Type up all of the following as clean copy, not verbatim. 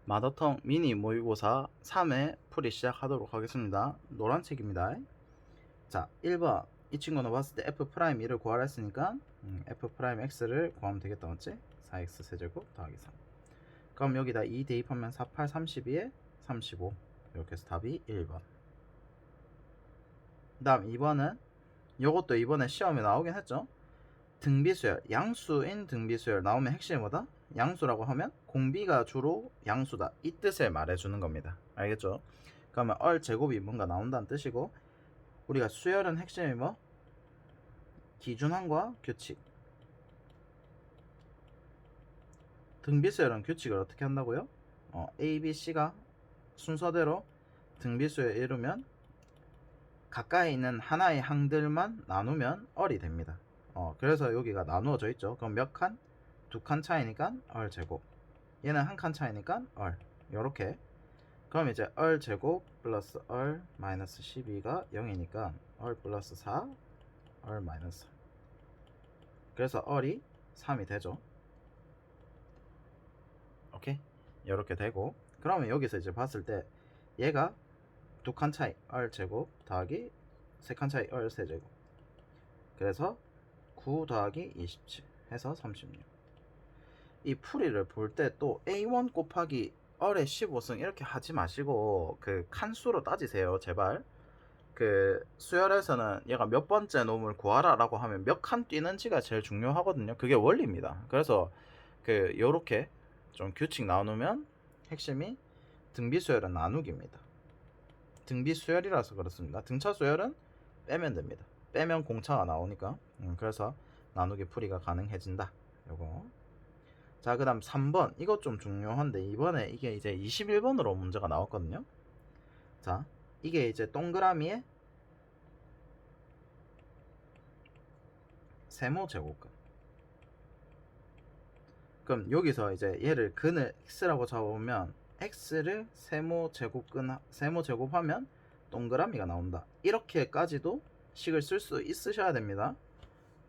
마더텅 미니 모의고사 3회 풀이 시작하도록 하겠습니다. 노란 책입니다. 자, 1번. 이 친구는 봤을 때 F'1을 구하라 했으니까 F'X를 구하면 되겠다, 맞지? 4X 세제곱 더하기 3. 그럼 여기다 2 대입하면 4, 8, 32에 35. 이렇게 해서 답이 1번. 그 다음 2번은 요것도 이번에 시험에 나오긴 했죠. 등비수열, 양수인 등비수열 나오면 핵심이 뭐다? 양수라고 하면 공비가 주로 양수다, 이 뜻을 말해주는 겁니다. 알겠죠? 그러면 얼 제곱이 뭔가 나온다는 뜻이고, 우리가 수열은 핵심이 뭐? 기준항과 규칙. 등비수열은 규칙을 어떻게 한다고요? A, B, C가 순서대로 등비수열 이루면 가까이 있는 하나의 항들만 나누면 얼이 됩니다. 그래서 여기가 나누어져 있죠. 그럼 몇 칸? 2칸 차이니까 얼 제곱. 얘는 한 칸 차이니까 얼. 요렇게. 그럼 이제 얼 제곱 플러스 얼 마이너스 12가 0이니까 얼 플러스 4, 얼 마이너스 3. 그래서 얼이 3이 되죠. 오케이? 요렇게 되고, 그러면 여기서 이제 봤을 때 얘가 2칸 차이 얼 제곱 더하기 3칸 차이 얼 세제곱. 그래서 9 더하기 27 해서 36. 이 풀이를 볼 때 또 A1 곱하기 얼의 15승 이렇게 하지 마시고 그 칸수로 따지세요, 제발. 그 수열에서는 얘가 몇 번째 놈을 구하라 라고 하면 몇 칸 뛰는지가 제일 중요하거든요. 그게 원리입니다. 그래서 그 요렇게 좀 규칙 나누면 핵심이 등비수열은 나누기입니다. 등비수열이라서 그렇습니다. 등차수열은 빼면 됩니다. 빼면 공차가 나오니까. 그래서 나누기 풀이가 가능해진다. 요거. 자, 그 다음 3번. 이것 좀 중요한데 이번에 이게 이제 21번으로 문제가 나왔거든요. 자, 이게 이제 동그라미에 세모 제곱근. 그럼 여기서 이제 얘를 근을 x라고 잡아보면 x를 세모 제곱하면 동그라미가 나온다. 이렇게까지도 식을 쓸 수 있으셔야 됩니다.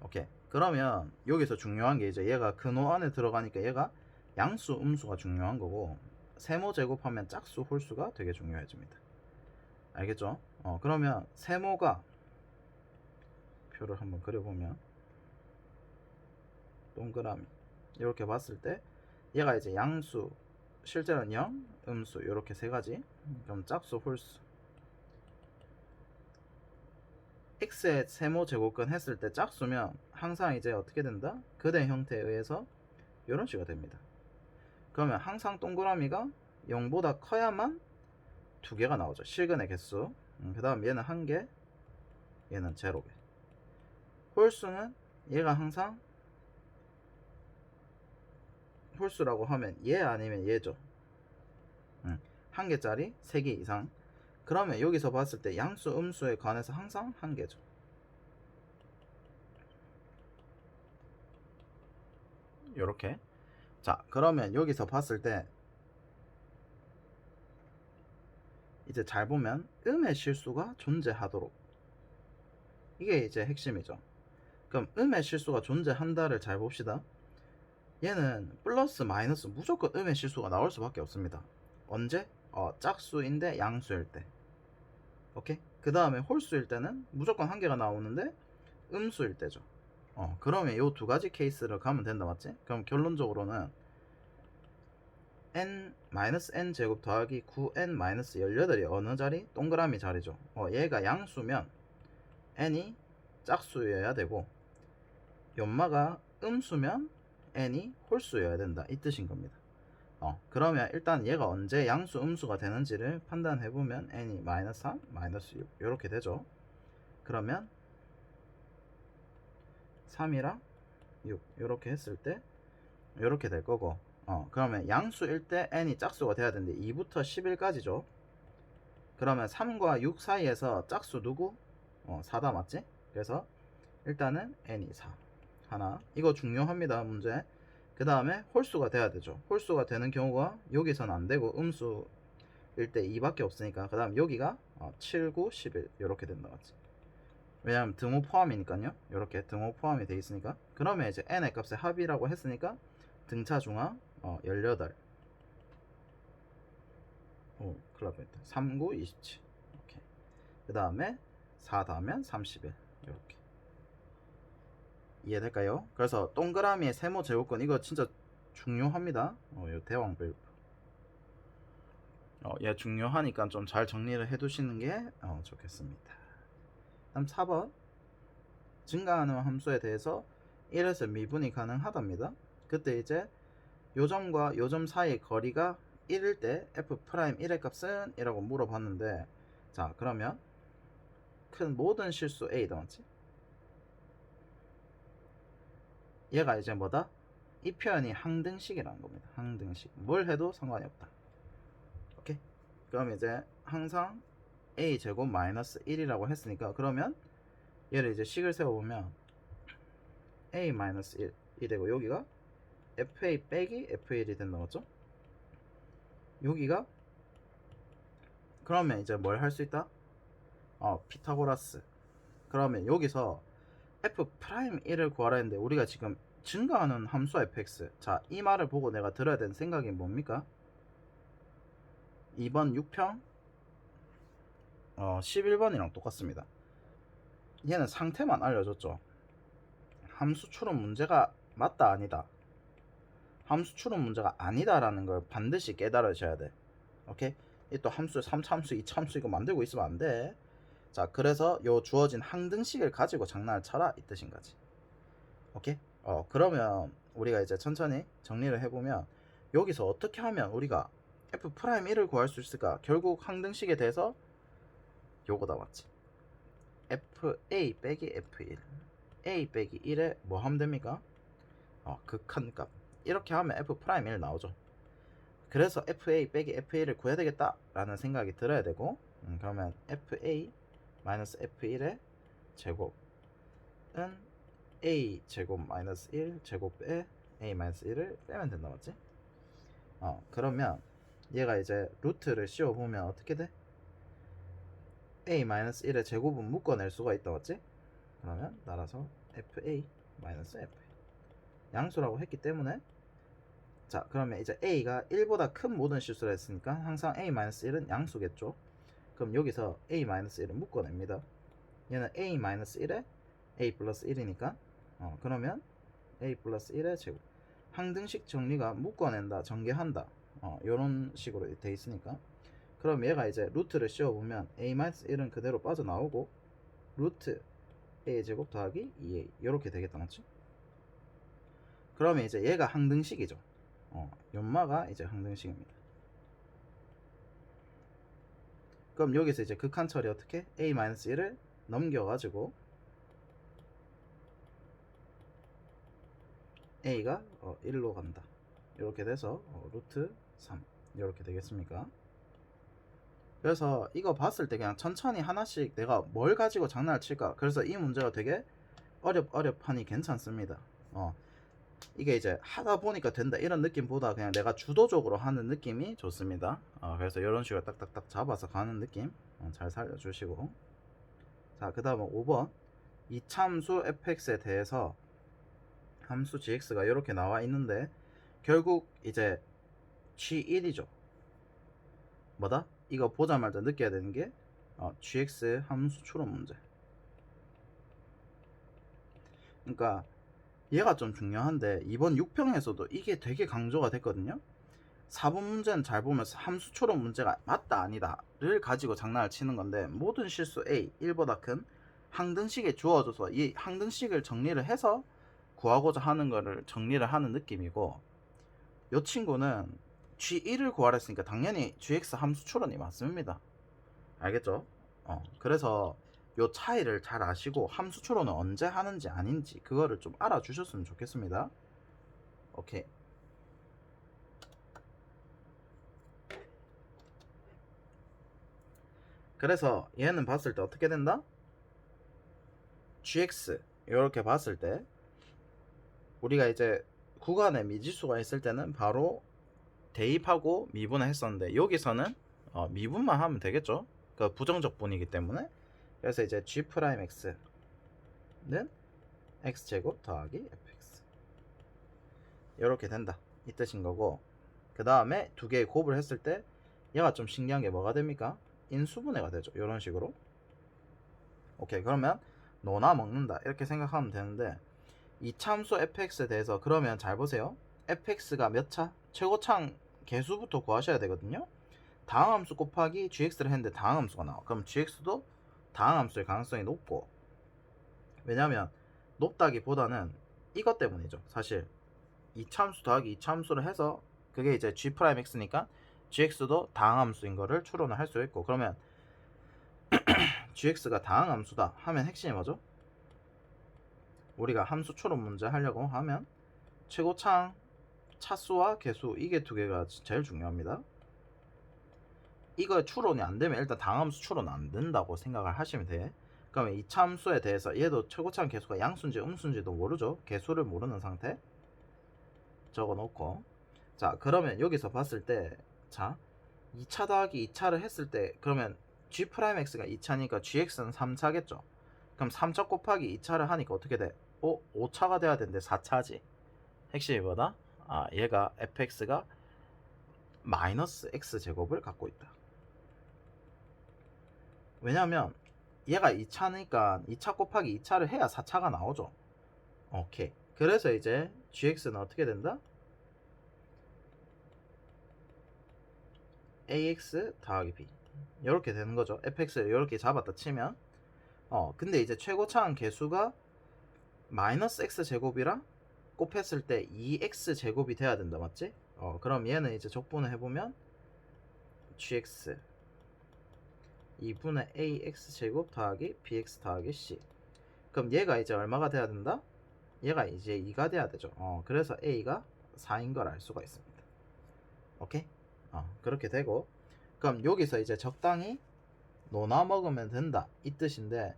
오케이. 그러면 여기서 중요한 게 이제 얘가 근호 안에 들어가니까 얘가 양수, 음수가 중요한 거고, 세모 제곱하면 짝수, 홀수가 되게 중요해집니다. 알겠죠? 그러면 세모가 표를 한번 그려보면 동그라미 이렇게 봤을 때 얘가 이제 양수, 실제로는 0, 음수 이렇게 세 가지. 그럼 짝수, 홀수. x의 세모 제곱근 했을 때 짝수면 항상 이제 어떻게 된다? 그대 형태에 의해서 이런 식으로 됩니다. 그러면 항상 동그라미가 0보다 커야만 2개가 나오죠. 실근의 개수. 그 다음 얘는 1개, 얘는 0개. 홀수는 얘가 항상 홀수라고 하면 얘 아니면 얘죠. 1개짜리 3개 이상. 그러면 여기서 봤을 때 양수, 음수에 관해서 항상 1개죠. 요렇게. 자, 그러면 여기서 봤을 때 이제 잘 보면 음의 실수가 존재하도록, 이게 이제 핵심이죠. 그럼 음의 실수가 존재한다를 잘 봅시다. 얘는 플러스 마이너스 무조건 음의 실수가 나올 수밖에 없습니다. 언제? 짝수인데 양수일 때. 오케이? 그 다음에 홀수일 때는 무조건 1개가 나오는데 음수일 때죠. 그러면 요 두 가지 케이스를 가면 된다, 맞지? 그럼 결론적으로는 n 제곱 더하기 9n-18이 어느 자리? 동그라미 자리죠. 얘가 양수면 n이 짝수여야 되고, 연마가 음수면 n이 홀수여야 된다, 이 뜻인 겁니다. 그러면 일단 얘가 언제 양수, 음수가 되는지를 판단해보면 n이 -3, -6 이렇게 되죠. 그러면 3이랑 6 이렇게 했을 때 이렇게 될 거고, 그러면 양수일 때 n이 짝수가 돼야 되는데 2부터 11까지죠. 그러면 3과 6 사이에서 짝수 누구? 4다, 맞지? 그래서 일단은 n이 4 하나. 이거 중요합니다, 문제. 그 다음에 홀수가 돼야 되죠. 홀수가 되는 경우가 여기서는 안 되고 음수일 때 2밖에 없으니까, 그 다음 여기가 7, 9, 11 이렇게 된다, 맞지? 왜냐면 등호 포함이니까요. 이렇게 등호 포함이 돼 있으니까. 그러면 이제 n의 값의 합이라고 했으니까 등차 중항 18. 큰일 났다. 3, 9, 27. 오케이. 그 다음에 4 더하면 31. 이렇게. 이해될까요? 그래서 동그라미의 세모 제곱근 이거 진짜 중요합니다. 요 대왕 밸브. 얘 중요하니까 좀 잘 정리를 해 두시는 게 좋겠습니다. 다음 4번. 증가하는 함수에 대해서 1에서 미분이 가능하답니다. 그때 이제 요점과 요점 사이의 거리가 1일 때 f'1의 값은 이라고 물어봤는데, 자 그러면 큰 모든 실수 a다 맞지? 얘가 이제 뭐다? 이 표현이 항등식이라는 겁니다. 항등식. 뭘 해도 상관이 없다. 오케이? 그럼 이제 항상 a제곱 마이너스 1이라고 했으니까, 그러면 얘를 이제 식을 세워보면 a 마이너스 1이 되고, 여기가 fa 빼기 f1이 된다 맞죠? 여기가 그러면 이제 뭘 할 수 있다? 피타고라스. 그러면 여기서 f'1을 구하라 했는데 우리가 지금 증가하는 함수와 fx. 자, 이 말을 보고 내가 들어야 되는 생각이 뭡니까? 2번 6평 11번이랑 똑같습니다. 얘는 상태만 알려줬죠. 함수 추론 문제가 맞다 아니다. 함수 추론 문제가 아니다라는 걸 반드시 깨달으셔야 돼. 오케이? 또 함수 3차함수 2차함수 이거 만들고 있으면 안 돼. 자, 그래서 요 주어진 항등식을 가지고 장난을 쳐라 이 뜻인 거지. 오케이? 그러면 우리가 이제 천천히 정리를 해보면, 여기서 어떻게 하면 우리가 f'1을 구할 수 있을까? 결국 항등식에 대해서 요거다 맞지? fa 빼기 f1 a 빼기 1에 뭐 하면 됩니까? 극한값. 이렇게 하면 f'1 나오죠. 그래서 fa 빼기 f1을 구해야 되겠다 라는 생각이 들어야 되고, 그러면 fa 마이너스 f1의 제곱은 a 제곱 마이너스 1 제곱에 a 마이너스 1을 빼면 된다 맞지? 그러면 얘가 이제 루트를 씌워보면 어떻게 돼? a 마이너스 1의 제곱은 묶어낼 수가 있다 맞지? 그러면 따라서 fa 마이너스 f 양수라고 했기 때문에, 자 그러면 이제 a가 1보다 큰 모든 실수를 했으니까 항상 a 마이너스 1은 양수겠죠. 그럼 여기서 a 마이너스 1을 묶어냅니다. 얘는 a 마이너스 1에 a 플러스 1이니까 그러면 a 플러스 1의 제곱. 항등식 정리가 묶어낸다, 전개한다, 요런 식으로 돼 있으니까, 그럼 얘가 이제 루트를 씌워보면 a 마이너스 1은 그대로 빠져나오고 루트 a 제곱 더하기 2a 요렇게 되겠다 맞지? 그러면 이제 얘가 항등식이죠. 연마가 이제 항등식입니다. 그럼 여기서 이제 극한 처리 어떻게? a-1을 넘겨가지고 a가 1로 간다. 이렇게 돼서 루트 3 이렇게 되겠습니까? 그래서 이거 봤을 때 그냥 천천히 하나씩 내가 뭘 가지고 장난을 칠까? 그래서 이 문제가 되게 어렵하니 괜찮습니다. 이게 이제 하다 보니까 된다 이런 느낌보다 그냥 내가 주도적으로 하는 느낌이 좋습니다. 그래서 이런 식으로 딱딱딱 잡아서 가는 느낌 잘 살려주시고, 자 그 다음은 5번 이차함수 fx에 대해서 함수 gx가 이렇게 나와 있는데 결국 이제 g1이죠. 뭐다? 이거 보자마자 느껴야 되는 게 gx 함수 추론 문제. 그러니까 얘가 좀 중요한데 이번 6평에서도 이게 되게 강조가 됐거든요. 4번 문제는 잘 보면 함수 추론 문제가 맞다 아니다를 가지고 장난을 치는 건데, 모든 실수 a 1보다 큰 항등식에 주어져서 이 항등식을 정리를 해서 구하고자 하는 거를 정리를 하는 느낌이고, 이 친구는 g1을 구하라 했으니까 당연히 gx 함수 추론이 맞습니다. 알겠죠? 그래서 요 차이를 잘 아시고 함수 추론은 언제 하는지 아닌지 그거를 좀 알아주셨으면 좋겠습니다. 오케이. 그래서 얘는 봤을 때 어떻게 된다? gx 이렇게 봤을 때 우리가 이제 구간에 미지수가 있을 때는 바로 대입하고 미분을 했었는데, 여기서는 미분만 하면 되겠죠. 그 부정적 분이기 때문에. 그래서 이제 g'x는 x제곱 더하기 fx 이렇게 된다 이 뜻인 거고, 그 다음에 두 개의 곱을 했을 때 얘가 좀 신기한 게 뭐가 됩니까? 인수분해가 되죠. 이런 식으로. 오케이, 그러면 노나 먹는다 이렇게 생각하면 되는데, 이 참수 fx에 대해서 그러면 잘 보세요. fx가 몇 차? 최고창 개수부터 구하셔야 되거든요. 다항함수 곱하기 gx를 했는데 다항함수가 나와. 그럼 gx도 다항함수일 가능성이 높고, 왜냐면 높다기보다는 이것 때문이죠. 사실 이 참수 더하기 이 참수를 해서 그게 이제 g'x니까 gx도 다항함수인 거를 추론을 할 수 있고, 그러면 gx가 다항함수다 하면 핵심이 뭐죠? 우리가 함수 추론 문제 하려고 하면 최고창 차수와 개수, 이게 두 개가 제일 중요합니다. 이거 추론이 안 되면 일단 다항함수 추론 안 된다고 생각을 하시면 돼. 그러면 이 참수에 대해서 얘도 최고창 개수가 양수인지 음수인지도 모르죠. 개수를 모르는 상태 적어 놓고, 자 그러면 여기서 봤을 때, 자 2차 더하기 2차를 했을 때, 그러면 g'x가 2차니까 gx는 3차겠죠. 그럼 3차 곱하기 2차를 하니까 어떻게 돼? 5차가 돼야 되는데 4차지. 핵심이 뭐다? 얘가 fx가 마이너스 x제곱을 갖고 있다. 왜냐면 얘가 2차니까 2차 곱하기 2차를 해야 4차가 나오죠. 오케이. 그래서 이제 gx는 어떻게 된다? ax 더하기 b 이렇게 되는 거죠. fx를 이렇게 잡았다 치면, 근데 이제 최고차항 개수가 마이너스 x제곱이랑 곱했을 때 2x제곱이 돼야 된다, 맞지? 그럼 얘는 이제 적분을 해보면 gx 2분의 ax제곱 더하기 bx 더하기 c. 그럼 얘가 이제 얼마가 돼야 된다? 얘가 이제 2가 돼야 되죠. 그래서 a가 4인 걸 알 수가 있습니다. 오케이? 그렇게 되고, 그럼 여기서 이제 적당히 노나 먹으면 된다 이 뜻인데,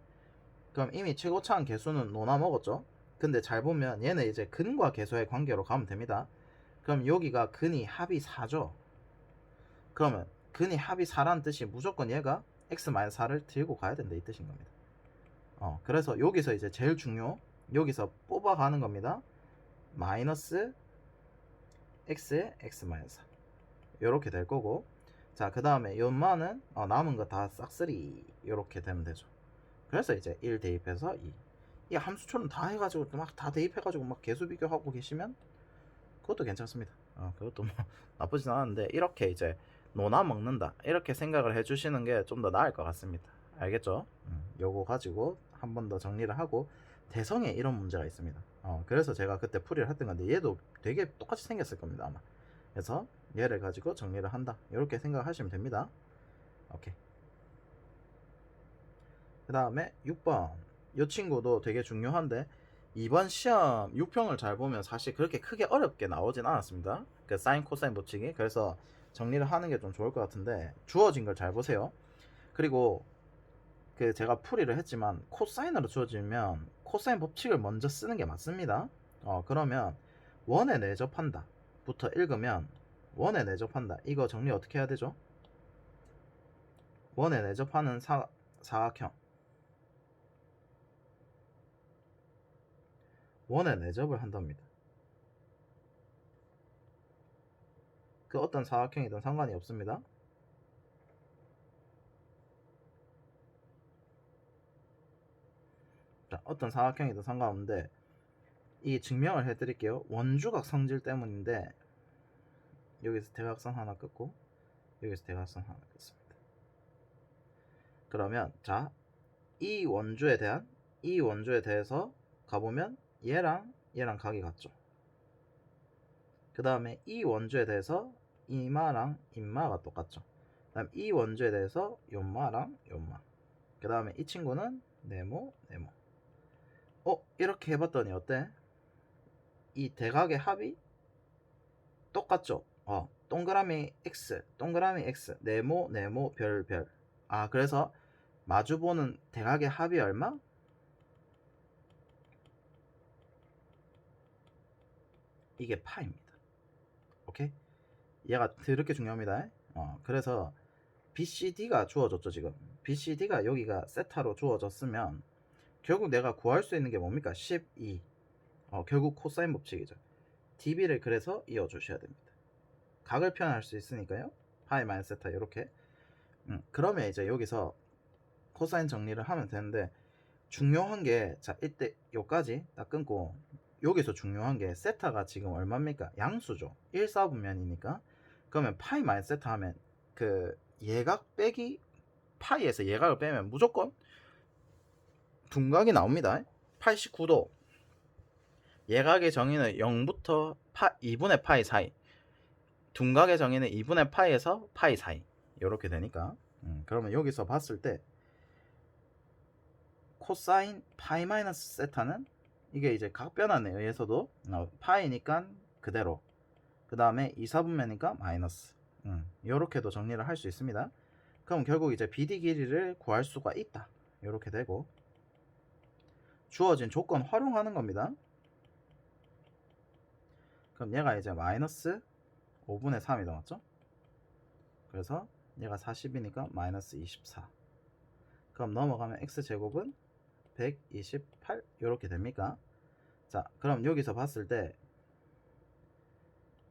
그럼 이미 최고차항 개수는 노나 먹었죠. 근데 잘 보면 얘는 이제 근과 개수의 관계로 가면 됩니다. 그럼 여기가 근이 합이 4죠. 그러면 근이 합이 4라는 뜻이 무조건 얘가 x-4를 들고 가야 된다 이 뜻인 겁니다. 그래서 여기서 이제 제일 여기서 뽑아가는 겁니다. 마이너스 x의 x-4 이렇게 될 거고, 자 그 다음에 연마는 남은 거 다 싹쓸이 이렇게 되면 되죠. 그래서 이제 1 대입해서 2. 이 함수처럼 다 해가지고 막 다 대입해가지고 막 개수 비교하고 계시면 그것도 괜찮습니다. 그것도 뭐 나쁘진 않은데, 이렇게 이제 노나 먹는다 이렇게 생각을 해주시는 게 좀 더 나을 것 같습니다. 알겠죠? 요거 가지고 한 번 더 정리를 하고, 대성에 이런 문제가 있습니다. 그래서 제가 그때 풀이를 했던 건데, 얘도 되게 똑같이 생겼을 겁니다 아마. 그래서 얘를 가지고 정리를 한다 이렇게 생각하시면 됩니다. 오케이. 그 다음에 6번 이 친구도 되게 중요한데, 이번 시험 6평을 잘 보면 사실 그렇게 크게 어렵게 나오진 않았습니다. 그 사인 코사인 붙이기. 그래서 정리를 하는 게 좀 좋을 것 같은데, 주어진 걸 잘 보세요. 그리고 그 제가 풀이를 했지만 코사인으로 주어지면 코사인 법칙을 먼저 쓰는 게 맞습니다. 그러면 원에 내접한다 부터 읽으면, 원에 내접한다 이거 정리 어떻게 해야 되죠? 원에 내접하는 사각형, 원에 내접을 한답니다. 그 어떤 사각형이든 상관이 없습니다. 자, 어떤 사각형이든 상관없는데, 이 증명을 해드릴게요. 원주각 성질 때문인데, 여기서 대각선 하나 끊고 여기서 대각선 하나 끊습니다. 그러면 자, 이 원주에 대해서 가보면 얘랑 각이 같죠. 그 다음에 이 원주에 대해서 이마랑 인마가 똑같죠. 그 다음 이 원주에 대해서 요마랑 요마. 그 다음에 이 친구는 네모. 이렇게 해봤더니 어때? 이 대각의 합이 똑같죠. 동그라미 x, 네모, 별. 그래서 마주보는 대각의 합이 얼마? 이게 파입니다. 오케이? 얘가 더럽게 중요합니다. 그래서 BCD가 주어졌죠. 지금 BCD가 여기가 세타로 주어졌으면 결국 내가 구할 수 있는 게 뭡니까? 12. 결국 코사인 법칙이죠. DB를 그래서 이어주셔야 됩니다. 각을 표현할 수 있으니까요. 파이 마이너스 세타 이렇게. 그러면 이제 여기서 코사인 정리를 하면 되는데, 중요한 게, 자 이때 요까지 딱 끊고, 여기서 중요한 게 세타가 지금 얼마입니까? 양수죠. 1, 4분면이니까. 그러면 파이 마이너스 세타 하면 그 예각 빼기 파이에서 예각을 빼면 무조건 둔각이 나옵니다. 89도. 예각의 정의는 0부터 2분의 파이 사이, 둔각의 정의는 2분의 파이에서 파이 사이, 이렇게 되니까. 그러면 여기서 봤을 때 코사인 파이 마이너스 세타는 이게 이제 각 변환에 의해서도 파이니까 그대로, 그 다음에 2, 4분면이니까 마이너스, 이렇게도 정리를 할 수 있습니다. 그럼 결국 이제 BD 길이를 구할 수가 있다, 이렇게 되고, 주어진 조건 활용하는 겁니다. 그럼 얘가 이제 마이너스 5분의 3이 나왔죠. 그래서 얘가 40이니까 마이너스 24. 그럼 넘어가면 x제곱은 128 이렇게 됩니까? 자, 그럼 여기서 봤을 때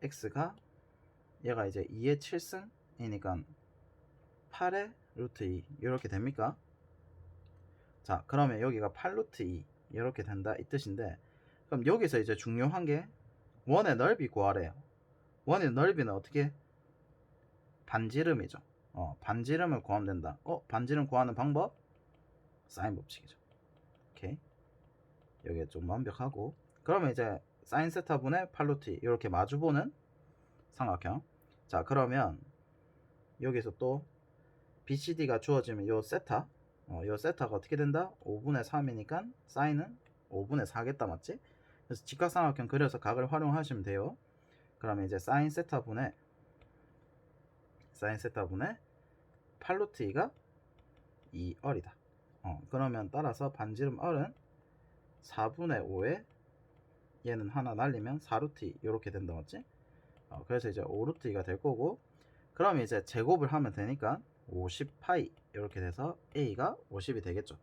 x가 얘가 이제 2의 7승이니까 8의 루트 2 이렇게 됩니까? 자, 그러면 여기가 8 루트 2 이렇게 된다 이 뜻인데, 그럼 여기서 이제 중요한 게 원의 넓이 구하래요. 원의 넓이는 어떻게? 반지름이죠. 반지름을 구하면 된다. 반지름 구하는 방법? 사인 법칙이죠. 오케이. 여기에 좀 완벽하고, 그러면 이제 사인 세타 분의 8 루트 2 이렇게 마주보는 삼각형. 자, 그러면 여기서 또 BCD가 주어지면 요 세타, 요 세타가 어떻게 된다? 5분의 3이니까 사인은 5분의 4겠다, 맞지? 그래서 직각삼각형 그려서 각을 활용하시면 돼요. 그러면 이제 사인 세타 분의 8 루트 2가 2얼이다. 그러면 따라서 반지름 얼은 4분의 5에 얘는 하나 날리면 4 루트 2 이렇게 된다, 맞지? 그래서 이제 5 루트 2가 될 거고, 그럼 이제 제곱을 하면 되니까 50파이 이렇게 돼서 A가 50이 되겠죠.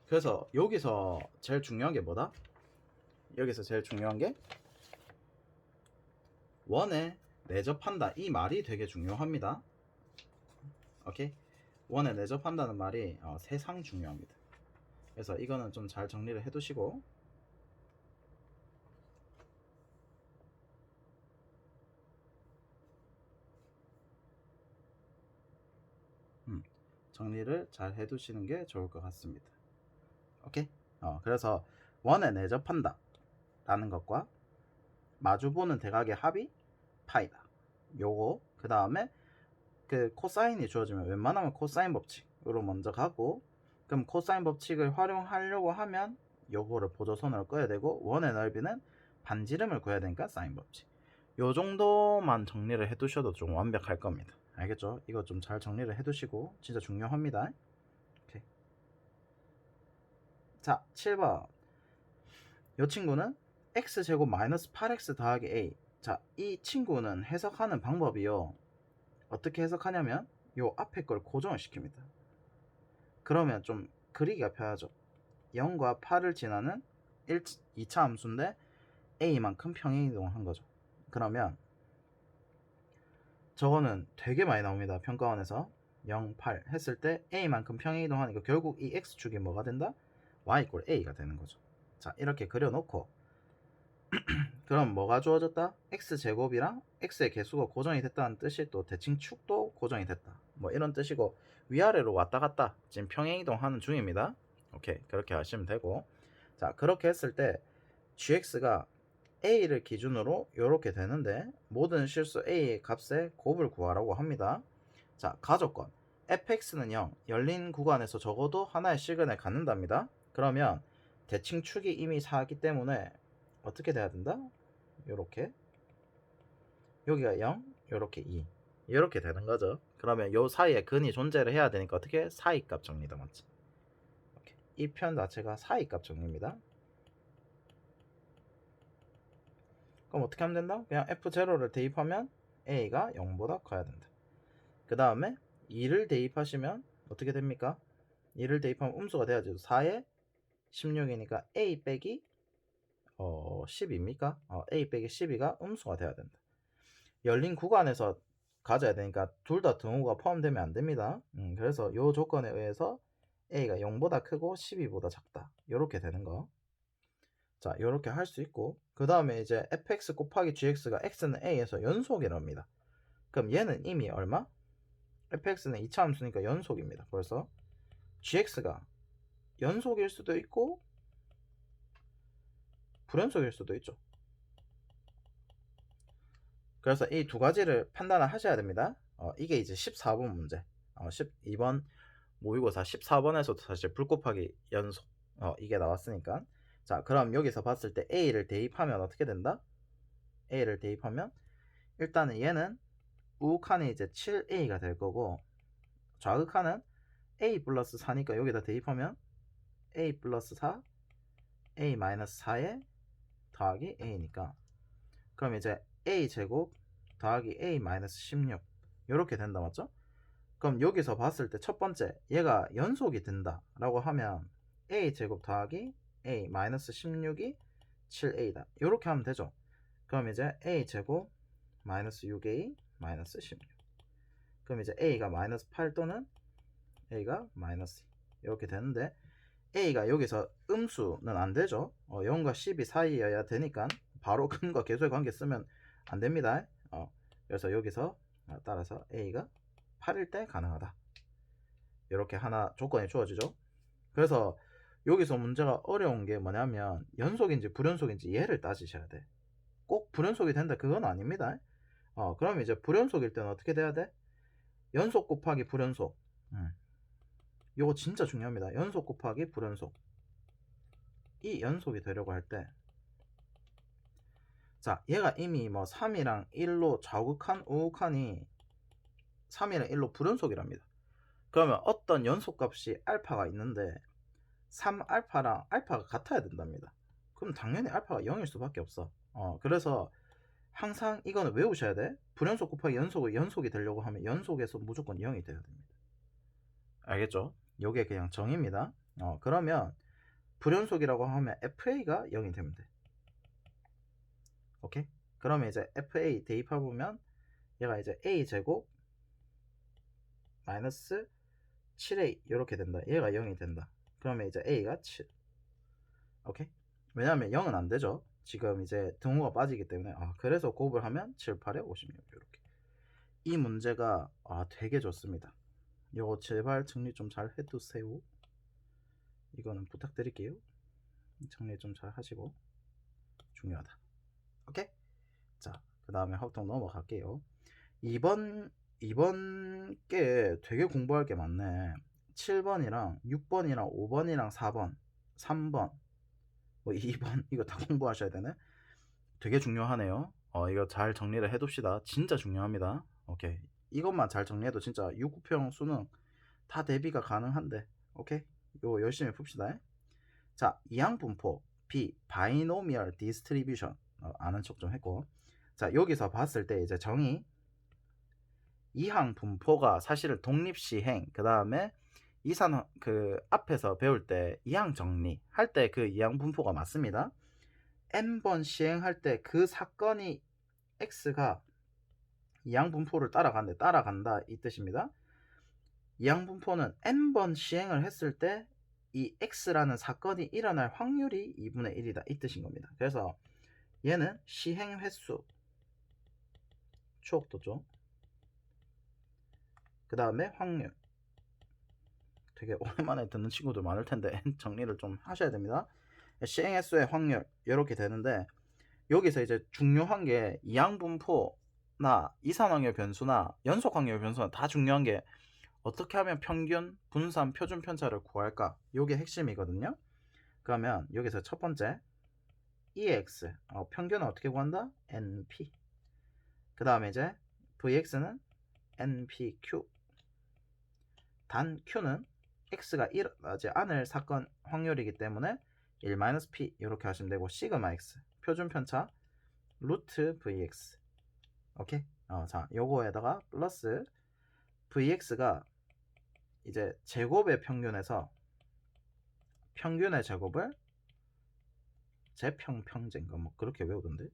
그래서 여기서 제일 중요한 게 뭐다? 여기서 제일 중요한 게 원에 내접한다, 이 말이 되게 중요합니다. 오케이? 원에 내접한다는 말이 세상 중요합니다. 그래서 이거는 좀 잘 정리를 해 두시고, 정리를 잘 해 두시는 게 좋을 것 같습니다. 오케이? 그래서 원에 내접한다 라는 것과 마주보는 대각의 합이 파이다, 요거. 그 다음에 그 코사인이 주어지면 웬만하면 코사인 법칙으로 먼저 가고, 그럼 코사인 법칙을 활용하려고 하면 요거를 보조선으로 꺼야 되고, 원의 넓이는 반지름을 구해야 되니까 사인 법칙. 요 정도만 정리를 해 두셔도 좀 완벽할 겁니다. 알겠죠? 이거 좀 잘 정리를 해 두시고, 진짜 중요합니다. 오케이. 자, 7번. 요 친구는 x제곱 마이너스 8x 더하기 a. 자, 이 친구는 해석하는 방법이요, 어떻게 해석하냐면 요 앞에 걸 고정을 시킵니다. 그러면 좀 그리기가 편하죠. 0과 8을 지나는 2차 함수인데 a만큼 평행이동을 한 거죠. 그러면 저거는 되게 많이 나옵니다. 평가원에서 0, 8 했을 때 a만큼 평행이동하니까 결국 이 x축이 뭐가 된다? y 이꼴 a가 되는 거죠. 자, 이렇게 그려놓고 그럼 뭐가 주어졌다? x제곱이랑 x의 개수가 고정이 됐다는 뜻이, 또 대칭축도 고정이 됐다, 뭐 이런 뜻이고, 위아래로 왔다 갔다 지금 평행이동하는 중입니다. 오케이, 그렇게 하시면 되고, 자, 그렇게 했을 때 gx가 a를 기준으로 이렇게 되는데, 모든 실수 a의 값의 곱을 구하라고 합니다. 자, 가조건 fx는 0, 열린 구간에서 적어도 하나의 시그널 갖는답니다. 그러면 대칭축이 이미 4기 때문에 어떻게 돼야 된다? 요렇게, 여기가 0, 요렇게 2 이렇게 되는 거죠. 그러면 요 사이에 근이 존재를 해야 되니까 어떻게? 사이값 정리다, 맞지? 이 편 자체가 사이값 정리입니다. 그럼 어떻게 하면 된다? 그냥 f0를 대입하면 a가 0보다 커야 된다. 그 다음에 2를 대입하시면 어떻게 됩니까? 2를 대입하면 음수가 돼야죠. 4에 16이니까 a 빼기 10입니까? a 빼기 12가 음수가 돼야 된다. 열린 구간에서 가져야 되니까 둘 다 등호가 포함되면 안 됩니다. 그래서 요 조건에 의해서 a가 0보다 크고 12보다 작다. 요렇게 되는 거. 자, 요렇게 할 수 있고, 그 다음에 이제 fx 곱하기 gx가 x는 a에서 연속이랍니다. 그럼 얘는 이미 얼마? fx는 2차 함수니까 연속입니다. 벌써 gx가 연속일 수도 있고 불연속일 수도 있죠. 그래서 이 두 가지를 판단을 하셔야 됩니다. 이게 이제 14번 문제. 12번 모의고사 14번에서도 사실 불 곱하기 연속 이게 나왔으니까. 자, 그럼 여기서 봤을 때 a를 대입하면 어떻게 된다? a를 대입하면 일단은 얘는 우극한이 이제 7a가 될 거고, 좌극한은 a 플러스 4니까 여기다 대입하면 a 플러스 4 a 마이너스 4에 더하기 a니까, 그럼 이제 a 제곱 더하기 a 마이너스 16 이렇게 된다, 맞죠? 그럼 여기서 봤을 때 첫 번째 얘가 연속이 된다 라고 하면 a 제곱 더하기 a 마이너스 16이 7a다 이렇게 하면 되죠. 그럼 이제 a 제곱 마이너스 6a 마이너스 16, 그럼 이제 a가 마이너스 8 또는 a가 마이너스 2 이렇게 되는데, a가 여기서 음수는 안 되죠. 0과 12 사이여야 되니까 바로 근과 계수의 관계 쓰면 안 됩니다. 그래서 여기서 따라서 a가 8일 때 가능하다. 이렇게 하나 조건이 주어지죠. 그래서 여기서 문제가 어려운 게 뭐냐면 연속인지 불연속인지 얘를 따지셔야 돼. 꼭 불연속이 된다 그건 아닙니다. 그럼 이제 불연속일 때는 어떻게 돼야 돼? 연속 곱하기 불연속. 이거 진짜 중요합니다. 연속 곱하기 불연속. 이 연속이 되려고 할 때, 자, 얘가 이미 뭐 3이랑 1로 좌우극한 우극한이 3이랑 1로 불연속이랍니다. 그러면 어떤 연속값이 알파가 있는데 3알파랑 알파가 같아야 된답니다. 그럼 당연히 알파가 0일 수밖에 없어. 그래서 항상 이거는 외우셔야 돼. 불연속 곱하기 연속이 되려고 하면 연속에서 무조건 0이 돼야 됩니다. 알겠죠? 요게 그냥 정의입니다. 그러면 불연속이라고 하면 FA가 0이 되면 돼. 오케이? 그러면 이제 FA 대입해보면 얘가 이제 A제곱 마이너스 7A 이렇게 된다. 얘가 0이 된다. 그러면 이제 A가 7. 오케이? 왜냐면 0은 안 되죠. 지금 이제 등호가 빠지기 때문에. 그래서 곱을 하면 7, 8에 56 이렇게. 이 문제가 되게 좋습니다. 요거 제발 정리 좀 잘 해두세요. 이거는 부탁드릴게요. 정리 좀 잘 하시고. 중요하다. 오케이? 자, 그 다음에 합동 넘어갈게요. 이번 게 되게 공부할 게 많네. 7번이랑 6번이랑 5번이랑 4번 3번 뭐 2번 이거 다 공부하셔야 되네. 되게 중요하네요. 이거 잘 정리를 해둡시다. 진짜 중요합니다. 오케이, 이것만 잘 정리해도 진짜 유구평 수능 다 대비가 가능한데. 오케이, 이거 열심히 풉시다. 자, 이항분포 B 바이노미얼 디스트리뷰션 아는 척 좀 했고, 자, 여기서 봤을 때 이제 정의, 이항 분포가 사실은 독립시행, 그 다음에 이산 그 앞에서 배울 때 이항 정리 할 때 그 이항 분포가 맞습니다. n번 시행할 때 그 사건이 x가 이항 분포를 따라간다 이 뜻입니다. 이항 분포는 n번 시행을 했을 때 이 x라는 사건이 일어날 확률이 2분의 1이다 이 뜻인 겁니다. 그래서 얘는 시행 횟수 추억도죠. 그 다음에 확률. 되게 오랜만에 듣는 친구들 많을 텐데 정리를 좀 하셔야 됩니다. 시행 횟수의 확률 이렇게 되는데, 여기서 이제 중요한 게 이항 분포나 이산 확률 변수나 연속 확률 변수나 다 중요한 게 어떻게 하면 평균, 분산, 표준 편차를 구할까? 이게 핵심이거든요. 그러면 여기서 첫 번째 EX 평균은 어떻게 구한다? NP. 그 다음에 이제 VX는 NPQ. 단 Q는 X가 일어나지 않을 사건 확률이기 때문에 1-P 이렇게 하시면 되고, 시그마 X 표준 편차 루트 VX. 오케이? 자, 요거에다가 플러스 VX가 이제 제곱의 평균에서 평균의 제곱을 제평평제인가 뭐 그렇게 외우던데,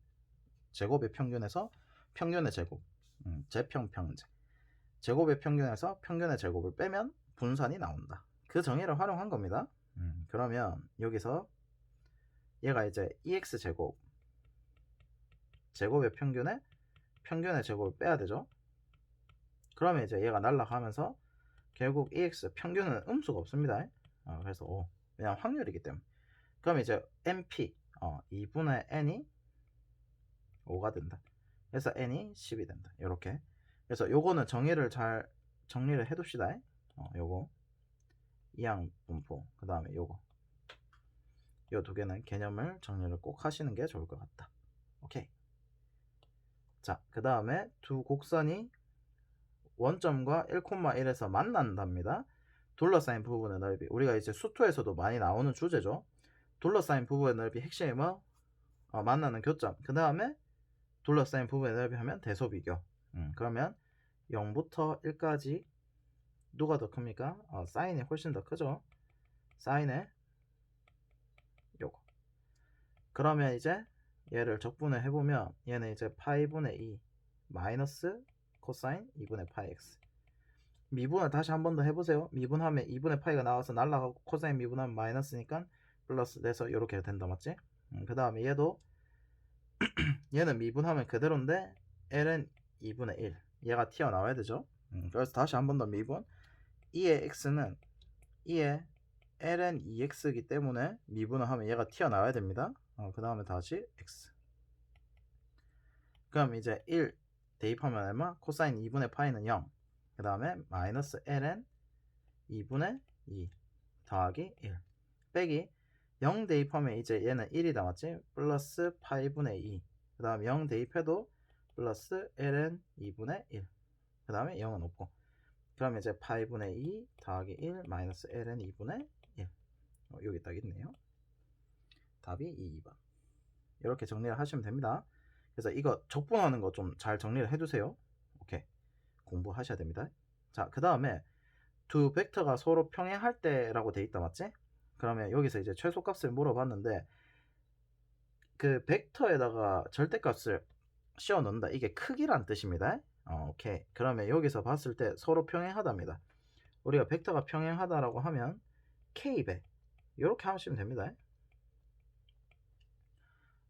제곱의 평균에서 평균의 제곱 제평평제. 제곱의 평균에서 평균의 제곱을 빼면 분산이 나온다. 그 정의를 활용한 겁니다. 그러면 여기서 얘가 이제 EX 제곱, 제곱의 평균의 제곱을 빼야 되죠. 그러면 이제 얘가 날라가면서 결국 EX 평균은 음수가 없습니다. 그래서 5. 왜냐면 확률이기 때문에. 그럼 이제 NP 2분의 N이 5가 된다. 그래서 N이 10이 된다. 이렇게. 그래서 요거는 정리를 해둡시다. 요거 이항분포, 그 다음에 요거, 요 두 개는 개념을 정리를 꼭 하시는 게 좋을 것 같다. 오케이. 자, 그 다음에 두 곡선이 원점과 1,1에서 만난답니다. 둘러싸인 부분의 넓이. 우리가 이제 수토에서도 많이 나오는 주제죠. 둘러싸인 부분의 넓이 핵심이 만나는 교점. 그 다음에 둘러싸인 부분의 넓이 하면 대소비교. 그러면 0부터 1까지 누가 더 큽니까? 사인이 훨씬 더 크죠. 사인의 요거. 그러면 이제 얘를 적분을 해보면 얘는 이제 파이분의 2 마이너스 코사인 2분의 파이 x. 미분을 다시 한 번 더 해보세요. 미분하면 2분의 파이가 나와서 날라가고 코사인 미분하면 마이너스니까 플러스 돼서 이렇게 된다, 맞지? 그 다음에 얘도 얘는 미분하면 그대로인데 l은 2분의 1 얘가 튀어나와야 되죠. 그래서 다시 한 번 더 미분. 2의 x는 2의 ln 2x이기 때문에 미분을 하면 얘가 튀어나와야 됩니다. 그 다음에 다시 x. 그럼 이제 1 대입하면 얼마? 코사인 2분의 파이는 0. 그 다음에 마이너스 ln 2분의 2 더하기 1 빼기 0 대입하면 이제 얘는 1이다, 맞지? 플러스 파이분의 2. 그 다음에 0 대입해도 플러스 ln 2분의 1. 그 다음에 0은 없고. 그럼 이제 파이분의 2 더하기 1 마이너스 ln 2분의 1. 여기 딱 있네요. 답이 2번. 이렇게 정리를 하시면 됩니다. 그래서 이거 적분하는 거 좀 잘 정리를 해두세요. 오케이. 공부하셔야 됩니다. 자, 그 다음에 두 벡터가 서로 평행할 때라고 돼 있다, 맞지? 그러면 여기서 이제 최소값을 물어봤는데 그 벡터에다가 절대값을 씌워 넣는다. 이게 크기란 뜻입니다. 오케이. 그러면 여기서 봤을 때 서로 평행하답니다. 우리가 벡터가 평행하다라고 하면 K배 이렇게 하시면 됩니다.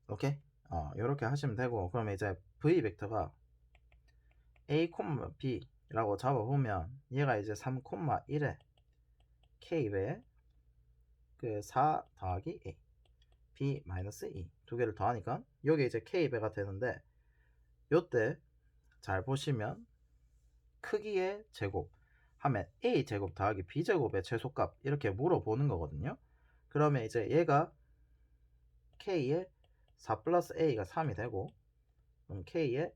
오케이. 이렇게 하시면 되고, 그러면 이제 V 벡터가 A, B 라고 잡아보면 얘가 이제 3,1에 K배에 그 4 더하기 A B 마이너스 2 두 개를 더하니까 여기 이제 K배가 되는데, 요때 잘 보시면 크기의 제곱 하면 A 제곱 더하기 B 제곱의 최소값 이렇게 물어보는 거거든요. 그러면 이제 얘가 K의 4 플러스 A가 3이 되고, 그럼 K의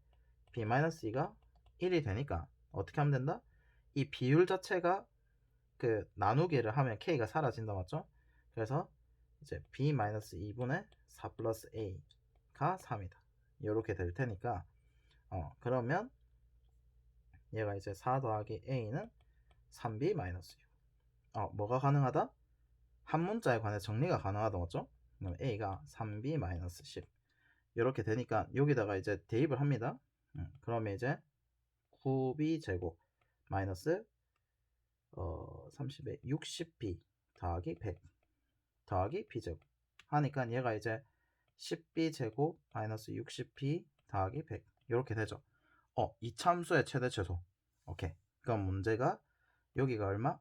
B-2가 1이 되니까 어떻게 하면 된다? 이 비율 자체가 그 나누기를 하면 K가 사라진다, 맞죠? 그래서 이제 B-2분의 4 플러스 A가 3이다. 이렇게 될 테니까 그러면 얘가 이제 4 더하기 A는 3B 마이너스 6. 뭐가 가능하다? 한 문자에 관해 정리가 가능하다, 맞죠? 그럼 A가 3B 마이너스 10 이렇게 되니까 여기다가 이제 대입을 합니다. 그러면 이제 9B 제곱 마이너스 30에 60B 더하기 100 더하기 B 제곱 하니까 얘가 이제 10B 제곱 마이너스 60B 더하기 100 이렇게 되죠. 이 참수의 최대 최소. 오케이. 그럼 문제가 여기가 얼마?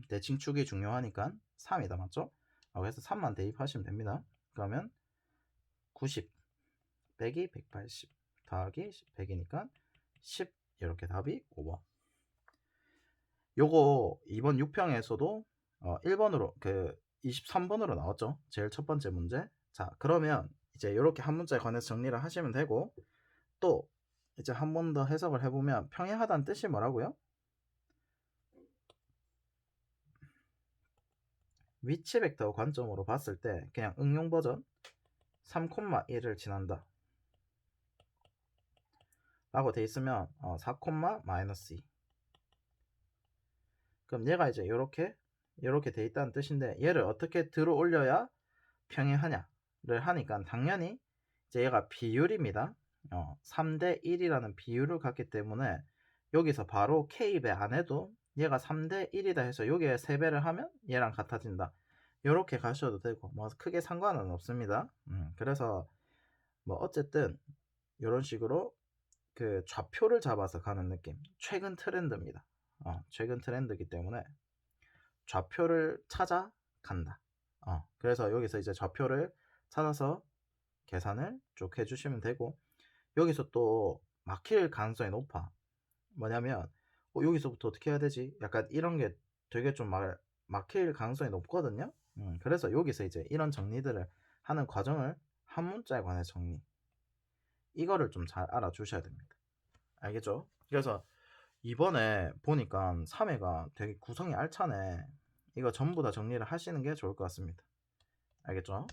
대칭축이 중요하니까 3이다, 맞죠? 그래서 3만 대입하시면 됩니다. 그러면 90 빼기 180 더하기 100이니까 10 이렇게 답이 5번. 요거 이번 6평에서도 1번으로 그 23번으로 나왔죠. 제일 첫 번째 문제. 자, 그러면 이제 이렇게 한 문자에 관해서 정리를 하시면 되고, 또 이제 한 번 더 해석을 해보면 평행하다는 뜻이 뭐라고요? 위치 벡터 관점으로 봤을 때 그냥 응용 버전 3,1을 지난다 라고 돼 있으면 4, 마이너스 2. 그럼 얘가 이제 이렇게 돼 있다는 뜻인데, 얘를 어떻게 들어 올려야 평행하냐를 하니까 당연히 이제 얘가 비율입니다. 3대 1이라는 비율을 갖기 때문에 여기서 바로 K배 안에도 얘가 3대 1이다 해서 여기에 3배를 하면 얘랑 같아진다. 이렇게 가셔도 되고 뭐 크게 상관은 없습니다. 그래서 뭐 어쨌든 이런 식으로 그 좌표를 잡아서 가는 느낌. 최근 트렌드입니다. 최근 트렌드이기 때문에 좌표를 찾아 간다. 그래서 여기서 이제 좌표를 찾아서 계산을 쭉 해주시면 되고, 여기서 또 막힐 가능성이 높아. 뭐냐면 여기서부터 어떻게 해야 되지? 약간 이런 게 되게 좀 막힐 가능성이 높거든요. 그래서 여기서 이제 이런 정리들을 하는 과정을 한 문자에 관해 정리, 이거를 좀 잘 알아주셔야 됩니다. 알겠죠? 그래서 이번에 보니까 3회가 되게 구성이 알차네. 이거 전부 다 정리를 하시는 게 좋을 것 같습니다. 알겠죠?